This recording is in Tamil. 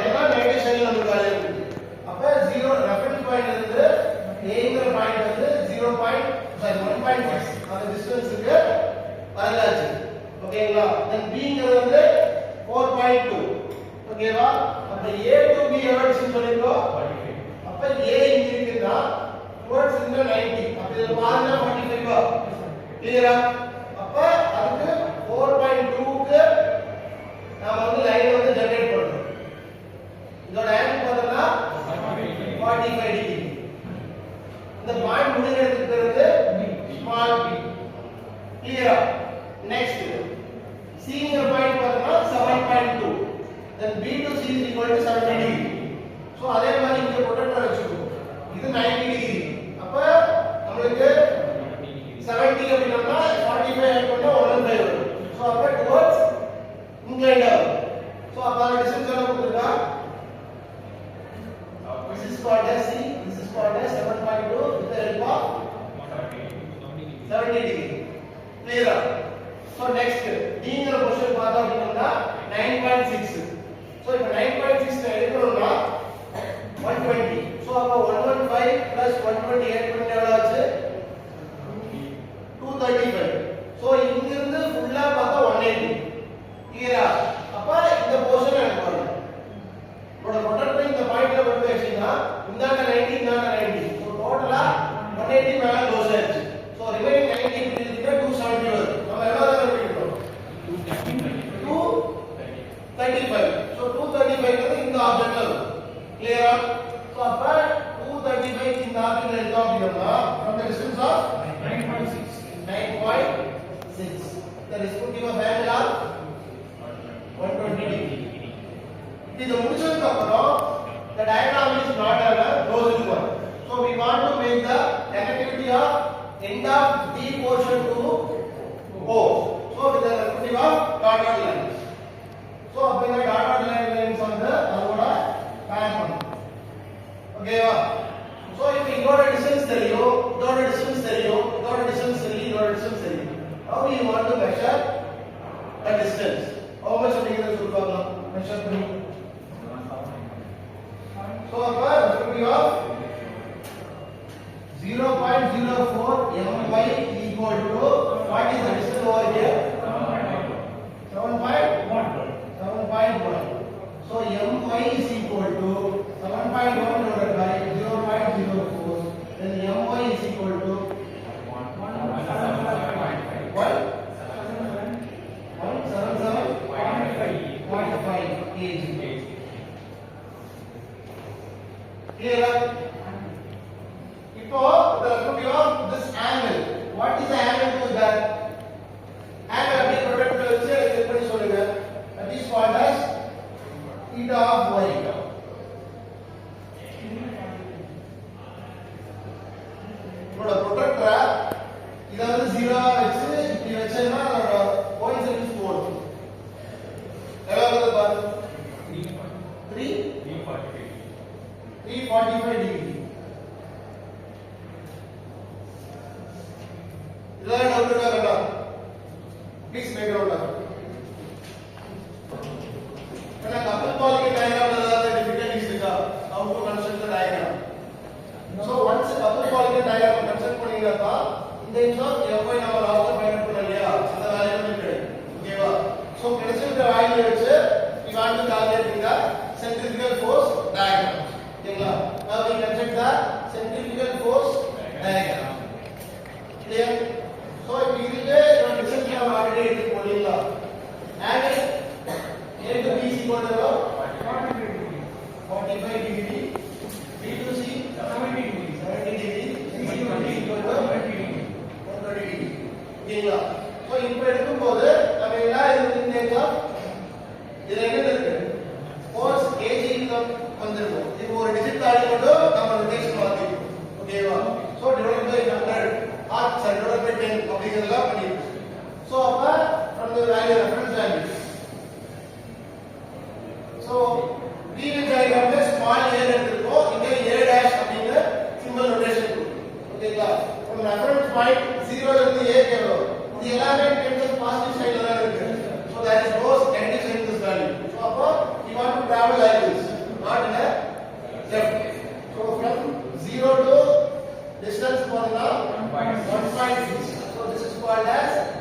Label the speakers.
Speaker 1: ஏன்னா நெகட்டிவ் சைடுல நமக்கு வேல்யூ இருக்கு. அப்ப 0 ரெஃபரன்ஸ் பாயிண்ட்ல இருந்து ஏங்கிற பாயிண்ட் வந்து 1.6 அந்த டிஸ்டன்ஸ்க்கு வரலாச்சு. ஓகேங்களா? தென் bங்கிறது வந்து 4.2. ஓகேவா? அப்ப a to b எவ்வளவு சொல்லிருக்கோம்? அப்ப a இங்க இருக்குன்னா towards இந்த 90. அப்ப இது பாருங்க 45. கிளியரா? அப்ப அதுக்கு 4.2 க்கு நாம வந்து லைன் வந்து ஜெனரேட் பண்றோம். இதோட ஆங்கிள் பார்த்தோம்னா 45 டிகிரி. இந்த பாயிண்ட் முடிஞ்சதுக்கு பிறகு ஸ்மால் b. கிளியரா? நெக்ஸ்ட் c ங்கற பாயிண்ட் பார்த்தோம்னா 7.2. then b to c is equal to 70 degree. So அதே மாதிரி இங்க ப்ரொடக்டர் வச்சுக்கோ. இது 90 டிகிரி. அப்ப நமக்கு 70 அப்படினா 45 ஆட் பண்ணா 1.5 வரும். சோ அப்ப டுவர்ட்ஸ் இன்க்ளைன்ட் ஆகும். சோ அப்ப அந்த டிஸ்டன்ஸ் என்ன கொடுத்திருக்கா? this is called as c, this is called as 7.2 with the help of 70 degree. clear? so next d ங்கற பொசிஷன் பார்த்தோம் அப்படினா 9.6. so இப்ப 9.6 ல எடுக்கணும்னா 120. so அப்ப 115 plus 120 add பண்ணா எவ்வளவு ஆச்சு? 235. so இங்க இருந்து ஃபுல்லா பார்த்தா 180. கிளியரா? அப்ப இந்த பொசிஷன் எனக்கு வரும். உங்களோட ப்ரொடக்டர் இந்த பாயிண்ட்ல கொண்டு வச்சீங்கன்னா இந்தாங்க 90 இந்தாங்க 90. so டோட்டலா 180 மேல க்ளோஸ் ஆயிடுச்சு. so ரிமைனிங் 90 இப்படி இருந்தா 270 வரும். நம்ம எவ்வளவு தூரம் எடுக்கிறோம்? 235. so 235 வந்து இந்த ஆப்ஜெக்ட்ல வரும். கிளியரா? so அப்ப 235 இந்த ஆப்ஜெக்ட்ல எடுத்தோம் அப்படினா from the distance of 9.6 the respective of angle of 120 degree. இது முடிச்சதுக்கு அப்புறம் the diagram is not a closed one. so we want to make the connectivity of end of d portion to o. so with the respective of dotted lines. so அப்ப இந்த dotted lines வந்து அதோட பேர் பண்ணும். ஓகேவா? so இப்போ இதோட டிஸ்டன்ஸ் தெரியும், இதோட டிஸ்டன்ஸ் தெரியும், இதோட டிஸ்டன்ஸ் தெரியும், இதோட டிஸ்டன்ஸ் தெரியும். how we want to measure the distance? how much அப்படிங்கறது சொல்லுவாங்க measure பண்ணி. so அப்ப respective of 0.04 my equal to what is the distance over here? 7.1. so my is equal to 7.1 divided by 0.04. then my is equal to 177.5 kg. clear? இப்போ the respective of this angle, what is the angle to that? angle அப்படி ப்ரொடக்ட் வச்சு எப்படி சொல்லுங்க? that is called as theta of y. இதோட ப்ரொடக்டர் இத வந்து 0 வச்சு இப்படி வச்சேன்னா அதோட கோஇன்சிடென்ஸ் போடும். எவ்வளவு பாரு? 345 டிகிரி. இதெல்லாம் டவுட் இருக்கா? Please make out. ஏன்னா கப்பல் பாலிக்கு டயகிராம்ல ஏதாவது டிஃபிகல்டிஸ் இருக்கா? how to construct the diagram? so once கப்பல் பாலிக்கு டயகிராம் கன்ஸ்ட்ரக்ட் பண்ணீங்கனா இந்த இன்சோர் fy நம்ம லாஸ்ட்ல ஃபைண்ட் பண்ணோம் இல்லையா? அந்த வேல்யூ நமக்கு கிடைக்கும். ஓகேவா? so கிடைச்சிருக்க வேல்யூ வச்சு we want to calculate the centrifugal force diagram. ஓகேங்களா? now we construct the centrifugal force diagram. clear? so இப்போ இதுக்கு நம்ம டிஸ்டன்ஸ் நம்ம ஆல்ரெடி எடுத்து போடலாம். angle a to b is equal to 45 degree, b to c 70 degree, c to d equal to 120 degree. ஓகேங்களா? so இப்போ எடுக்கும்போது நம்ம எல்லாம் இந்த இதுல என்ன இருக்கு? force kg க்கு வந்திருக்கும். இப்போ ஒரு டிஜிட் தாண்டி மட்டும் நம்ம ரொட்டேஷன் மாத்திட்டோம். ஓகேவா? so divided by 100 or divided by 10 அப்படிங்கறதெல்லாம் பண்ணிருக்கோம். so அப்ப from the value reference value. so v diagramல small a எடுத்துக்கோம். இங்க a dash அப்படிங்கற சிம்பல் ரொட்டேஷன் கொடுக்கும். ஓகேங்களா? from reference point 0 ல இருந்து a க்கு வரும். இது எல்லாமே டென்ஷன் பாசிட்டிவ் சைடுல தான் இருக்கு. so there is no negative sign in this value. so அப்ப we want to travel like this. 1.6. So this is called as